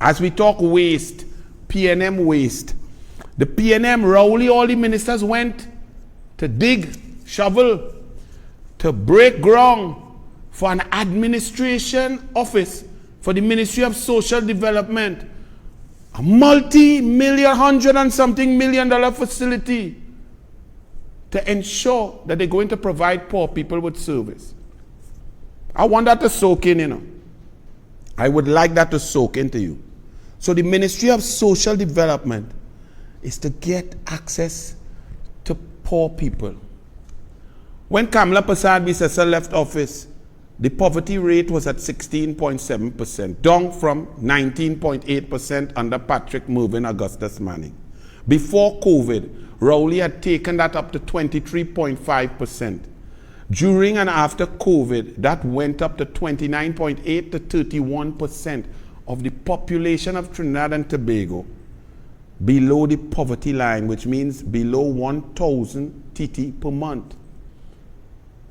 As we talk waste, PNM waste. The PNM, Rowley, all the ministers went to dig, shovel, to break ground for an administration office for the Ministry of Social Development. A multi-million, $100 and something million facility to ensure that they're going to provide poor people with service. I want that to soak in, you know. I would like that to soak into you. So the Ministry of Social Development is to get access to poor people. When Kamla Prasad Bisesa left office, the poverty rate was at 16.7%, down from 19.8% under Patrick Mervyn Augustus Manning. Before COVID, Rowley had taken that up to 23.5%. During and after COVID, that went up to 29.8 to 31% of the population of Trinidad and Tobago below the poverty line, which means below 1,000 TT per month.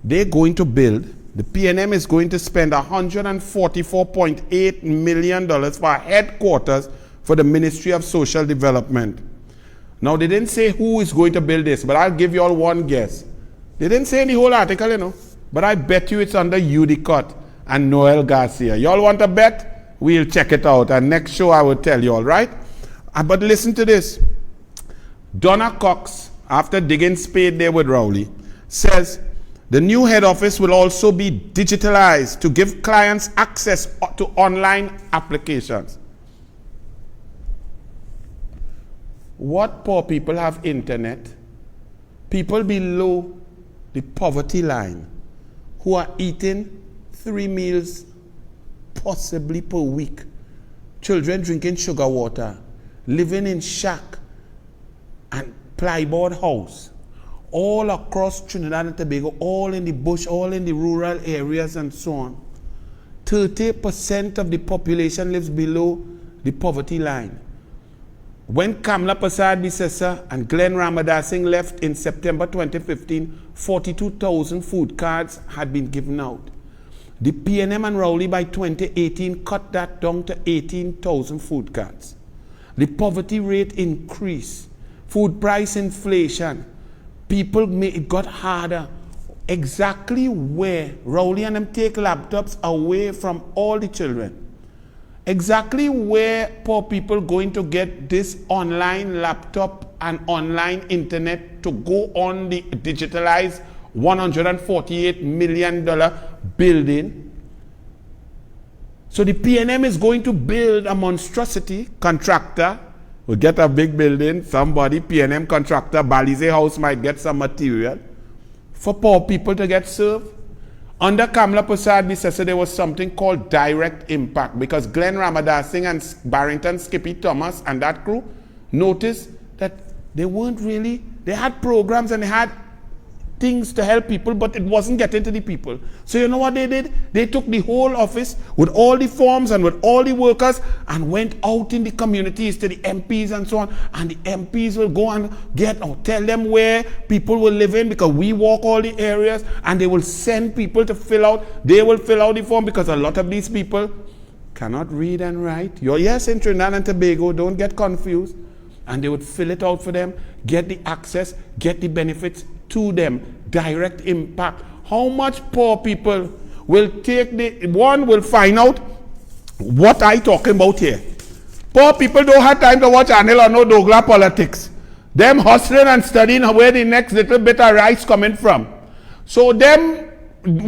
They're going to build, the PNM is going to spend $144.8 million for headquarters for the Ministry of Social Development. Now, they didn't say who is going to build this, but I'll give you all one guess. They didn't say in the whole article, you know, but I bet you it's under Udicott and Noel Garcia. Y'all want to bet? We'll check it out, and next show I will tell you all, right? But listen to this. Donna Cox, after digging spade there with Rowley, says the new head office will also be digitalized to give clients access to online applications. What poor people have internet? People below the poverty line who are eating 3 meals possibly per week. Children drinking sugar water, living in shack and plyboard house, all across Trinidad and Tobago, all in the bush, all in the rural areas and so on. 30% of the population lives below the poverty line. When Kamla Prasad Bisesa and Glenn Ramadasing left in September 2015, 42,000 food cards had been given out. The PNM and Rowley by 2018 cut that down to 18,000 food cards. The poverty rate increased. Food price inflation. It got harder. Exactly where Rowley and them take laptops away from all the children. Exactly where poor people going to get this online laptop and online internet to go on the digitalized $148 million building. So the PNM is going to build a monstrosity. Contractor will get a big building. Somebody, PNM contractor, Balize House might get some material for poor people to get served. Under Kamla Prasad Bisesa, there was something called direct impact, because Glenn Ramadasing and Barrington Skippy Thomas and that crew noticed that they weren't really, they had programs and they had things to help people, but it wasn't getting to the people. So you know what they did? They took the whole office with all the forms and with all the workers and went out in the communities to the MPs and so on, and the MPs will go and tell them where people will live in, because we walk all the areas, and they will send people to fill out. They will fill out the form, because a lot of these people cannot read and write. Yes, in Trinidad and Tobago, don't get confused. And they would fill it out for them, get the access, get the benefits to them. Direct impact. How much poor people will take will find out what I talking about here. Poor people don't have time to watch Anil or no Douglas politics. Them hustling and studying where the next little bit of rice coming from. So them,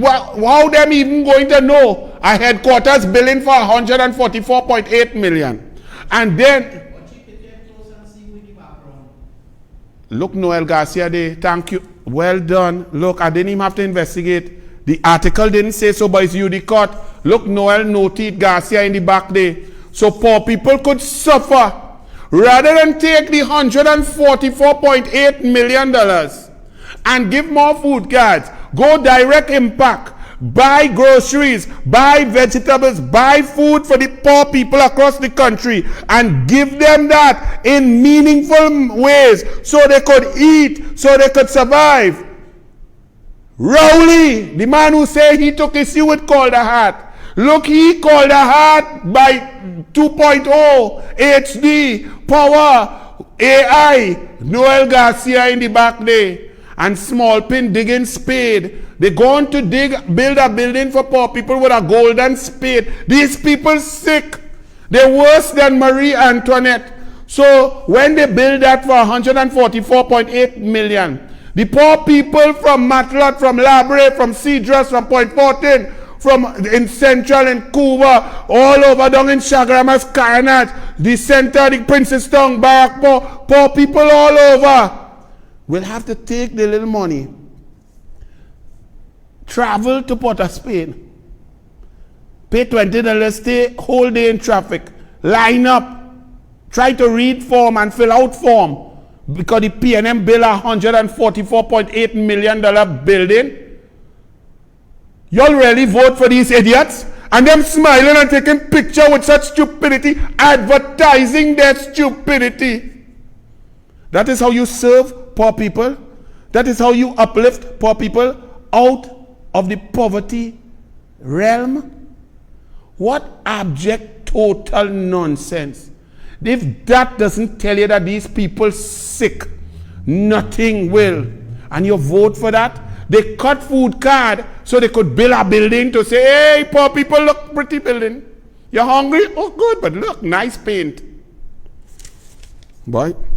how them even going to know a headquarters billing for $144.8 million? And then look, Noel Garcia, thank you. Well done. Look, I didn't even have to investigate. The article didn't say so, but it's Udicott. Look, Noel noted Garcia in the back there. So poor people could suffer. Rather than take the $144.8 million and give more food cards, go direct impact. Buy groceries, buy vegetables, buy food for the poor people across the country, and give them that in meaningful ways so they could eat, so they could survive. Rowley, the man who said he took issue with Calder Hat, Look, he called the heart by 2.0, HD, power, AI, Noel Garcia in the back there, and small pin digging spade. They're going to build a building for poor people with a golden spade. These people sick. They're worse than Marie Antoinette. So when they build that for 144.8 million, the poor people from Matlot, from Labre, from Cedros, from Point 14, from in Central and Cuba, all over down in Chaguaramas, Caranat, the center, the Princestown, Barak, poor people all over will have to take the little money, travel to Port of Spain, pay $20, stay whole day in traffic, line up, try to read form and fill out form because the PNM built a $144.8 million building. Y'all really vote for these idiots? And them smiling and taking picture with such stupidity, advertising their stupidity. That is how you serve poor people. That is how you uplift poor people out of the poverty realm. What abject, total nonsense. If that doesn't tell you that these people sick, nothing will. And you vote for that? They cut food card so they could build a building to say, hey, poor people, look, pretty building. You're hungry? Oh, good, but look, nice paint. Bye.